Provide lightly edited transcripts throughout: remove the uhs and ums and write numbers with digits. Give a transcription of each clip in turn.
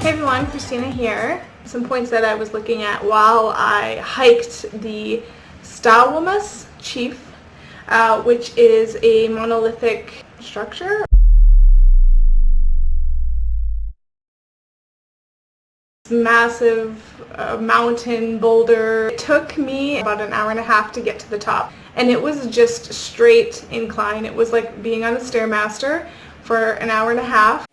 Hey everyone, Christina here. Some points that I was looking at while I hiked the Stawamus Chief, which is a monolithic structure. Massive mountain boulder. It took me about an hour and a half to get to the top, and it was just straight incline. It was like being on a Stairmaster for an hour and a half.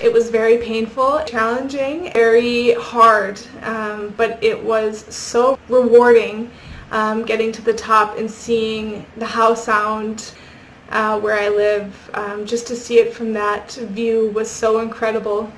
It was very painful, challenging, very hard, but it was so rewarding getting to the top and seeing the house sound where I live. Just to see it from that view was so incredible.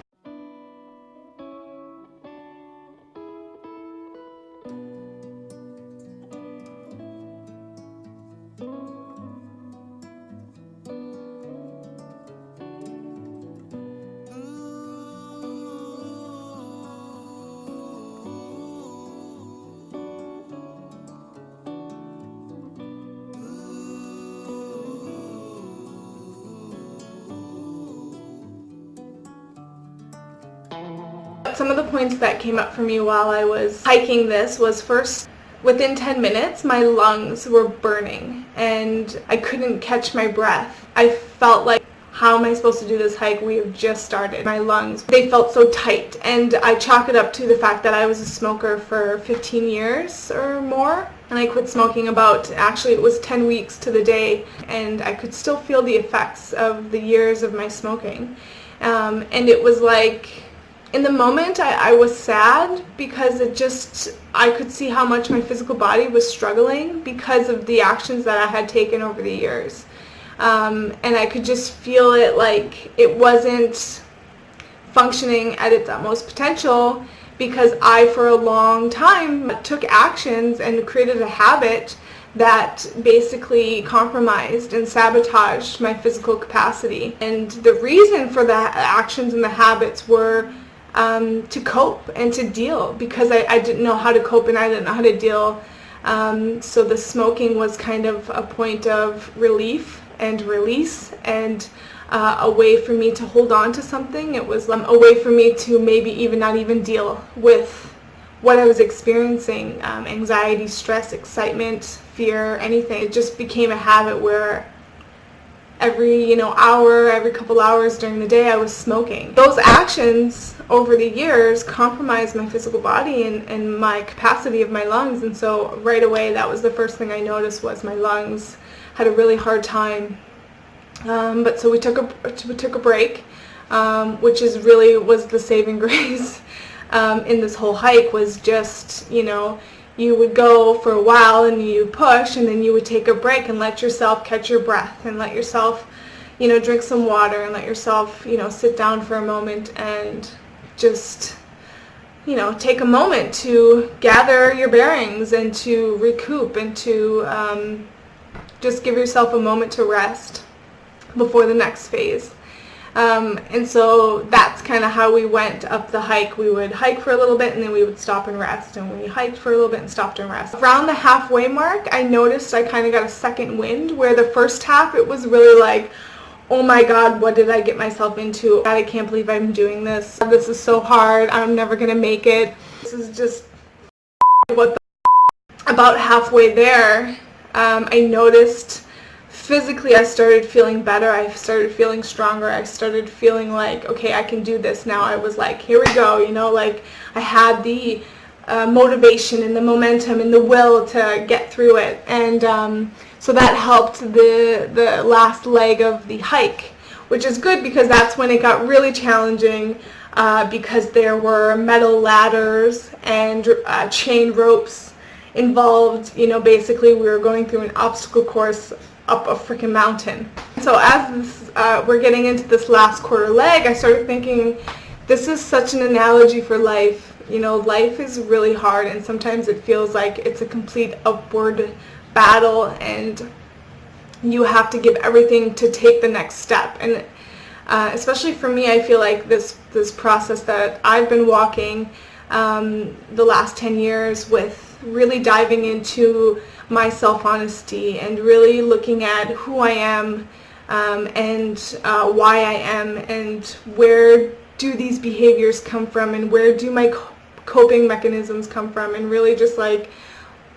Some of the points that came up for me while I was hiking this was, first, within 10 minutes my lungs were burning and I couldn't catch my breath. I felt like, how am I supposed to do this hike? We have just started. My lungs, they felt so tight, and I chalk it up to the fact that I was a smoker for 15 years or more, and I quit smoking actually it was 10 weeks to the day, and I could still feel the effects of the years of my smoking. And it was like, in the moment I was sad because I could see how much my physical body was struggling because of the actions that I had taken over the years. And I could just feel it, like it wasn't functioning at its utmost potential because I, for a long time, took actions and created a habit that basically compromised and sabotaged my physical capacity. And the reason for the actions and the habits were to cope and to deal, because I didn't know how to cope and I didn't know how to deal. So the smoking was kind of a point of relief and release, and a way for me to hold on to something. It was a way for me to maybe even not even deal with what I was experiencing, anxiety, stress, excitement, fear, anything. It just became a habit where every hour, every couple hours during the day I was smoking. Those actions over the years compromised my physical body and my capacity of my lungs, and so right away that was the first thing I noticed, was my lungs had a really hard time. But so we took a break, which was the saving grace in this whole hike. Was just, you would go for a while and you push, and then you would take a break and let yourself catch your breath and let yourself, drink some water and let yourself, sit down for a moment and just, take a moment to gather your bearings and to recoup and to just give yourself a moment to rest before the next phase. And so that's kind of how we went up the hike. We would hike for a little bit and then we would stop and rest, and we hiked for a little bit and stopped and rest. Around the halfway mark, I noticed I kind of got a second wind, where the first half it was really like, oh my god, what did I get myself into? God, I can't believe I'm doing this. This is so hard. I'm never gonna make it. This is just what the. About halfway there, I noticed physically I started feeling better. I started feeling stronger. I started feeling like, okay, I can do this now. I was like, here we go, like I had the motivation and the momentum and the will to get through it. And so that helped the last leg of the hike, which is good because that's when it got really challenging, because there were metal ladders and chain ropes involved. Basically we were going through an obstacle course up a freaking mountain. So as we're getting into this last quarter leg, I started thinking, this is such an analogy for life. Life is really hard, and sometimes it feels like it's a complete upward battle and you have to give everything to take the next step. And Especially for me, I feel like this process that I've been walking the last 10 years with really diving into my self-honesty and really looking at who I am and why I am and where do these behaviors come from and where do my coping mechanisms come from, and really just like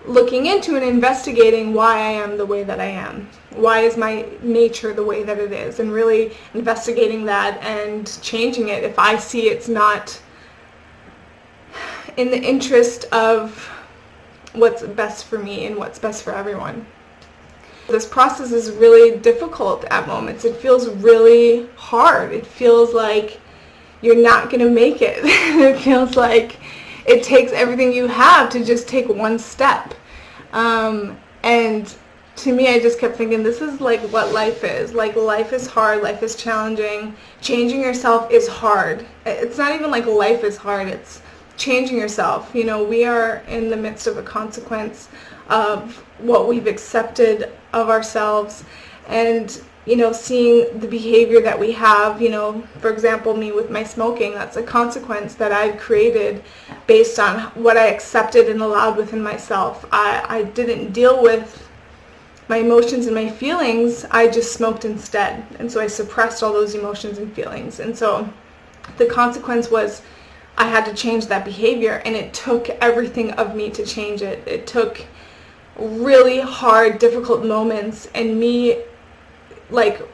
looking into and investigating why I am the way that I am. Why is my nature the way that it is? And really investigating that and changing it if I see it's not in the interest of what's best for me and what's best for everyone. This process is really difficult at moments. It feels really hard. It feels like you're not going to make it. It feels like it takes everything you have to just take one step. And to me, I just kept thinking, this is like what life is. Like, life is hard, life is challenging. Changing yourself is hard. It's not even like life is hard, it's changing yourself. You know, we are in the midst of a consequence of what we've accepted of ourselves, and you know, seeing the behavior that we have, you know, for example, me with my smoking, that's a consequence that I've created based on what I accepted and allowed within myself. I didn't deal with my emotions and my feelings, I just smoked instead. And so I suppressed all those emotions and feelings. And so the consequence was I had to change that behavior, and it took everything of me to change it. It took really hard, difficult moments and me like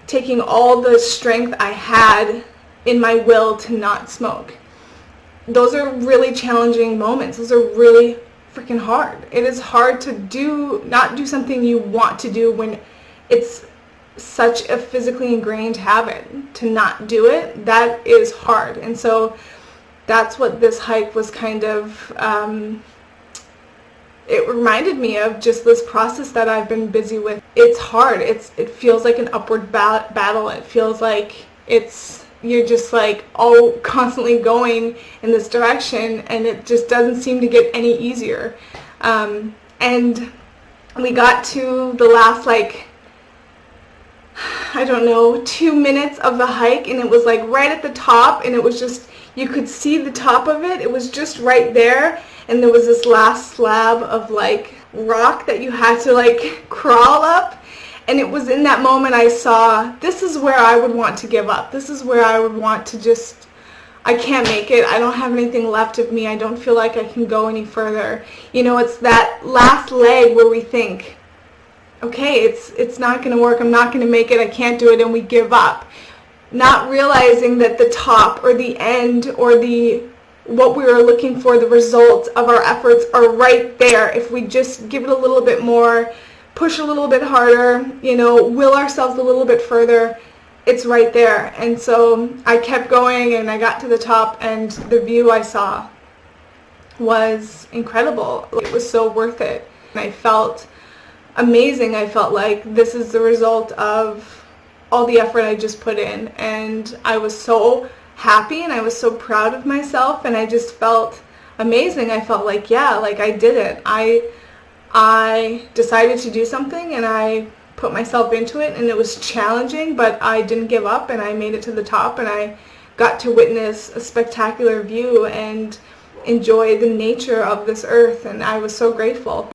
taking all the strength I had in my will to not smoke. Those are really challenging moments. Those are really freaking hard. It is hard to not do something you want to do when it's such a physically ingrained habit. To not do it, that is hard. And so that's what this hike was kind of it reminded me of, just this process that I've been busy with. It's hard. It feels like an upward battle. It feels like you're just like all constantly going in this direction, and it just doesn't seem to get any easier. And we got to the last, like, I don't know, 2 minutes of the hike, and it was like right at the top, and it was just, you could see the top of it. It was just right there. And there was this last slab of like rock that you had to like crawl up. And it was in that moment I saw, this is where I would want to give up. This is where I would want to just, I can't make it. I don't have anything left of me. I don't feel like I can go any further. You know, it's that last leg where we think, okay, it's not going to work. I'm not going to make it. I can't do it. And we give up. Not realizing that the top or the end or what we were looking for, the results of our efforts, are right there. If we just give it a little bit more, push a little bit harder, you know, will ourselves a little bit further, it's right there. And so I kept going, and I got to the top, and the view I saw was incredible. It was so worth it. And I felt amazing. I felt like this is the result of all the effort I just put in, and I was so happy and I was so proud of myself, and I just felt amazing. I felt like, yeah, like I did it. I decided to do something, and I put myself into it, and it was challenging, but I didn't give up, and I made it to the top, and I got to witness a spectacular view and enjoy the nature of this earth, and I was so grateful.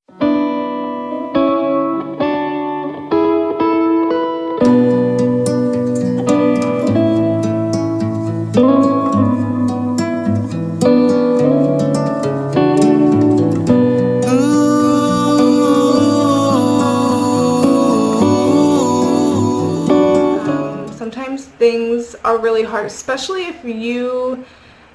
Sometimes things are really hard, especially if you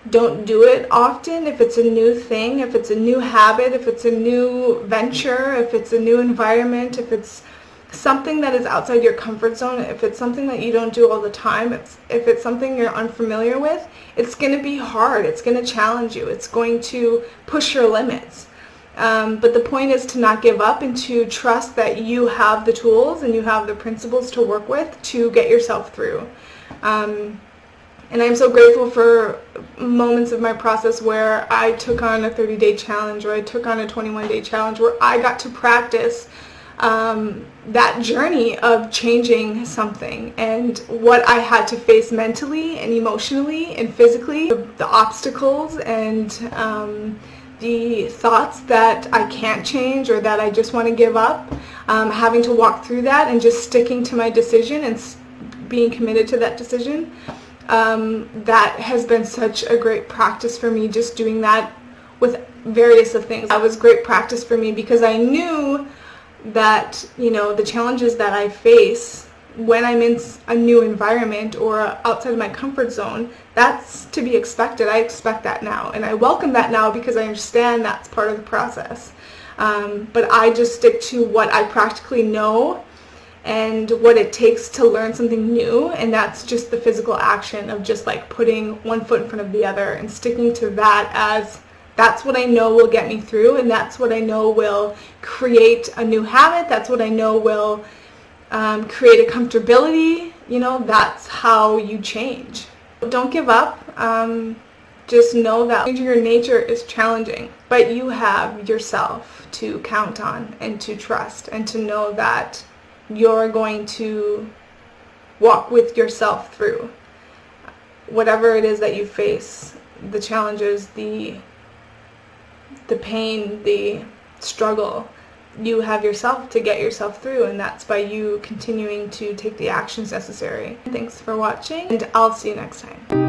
don't do it often, if it's a new thing, if it's a new habit, if it's a new venture, if it's a new environment, if it's something that is outside your comfort zone, if it's something that you don't do all the time, if it's something you're unfamiliar with, it's going to be hard. It's going to challenge you. It's going to push your limits. But the point is to not give up and to trust that you have the tools and you have the principles to work with to get yourself through. And I'm so grateful for moments of my process where I took on a 30-day challenge, or I took on a 21-day challenge, where I got to practice that journey of changing something and what I had to face mentally and emotionally and physically, the obstacles and the thoughts that I can't change or that I just want to give up, having to walk through that and just sticking to my decision and being committed to that decision. That has been such a great practice for me, just doing that with various of things. That was great practice for me because I knew that, you know, the challenges that I face when I'm in a new environment or outside of my comfort zone, that's to be expected. I expect that now, and I welcome that now because I understand that's part of the process. But I just stick to what I practically know and what it takes to learn something new, and that's just the physical action of just like putting one foot in front of the other and sticking to that, as that's what I know will get me through, and that's what I know will create a new habit. That's what I know will create a comfortability. You know, that's how you change. Don't give up. Just know that changing your nature is challenging, but you have yourself to count on and to trust and to know that you're going to walk with yourself through whatever it is that you face, the challenges, the pain, the struggle. You have yourself to get yourself through, and that's by you continuing to take the actions necessary. Thanks for watching, and I'll see you next time.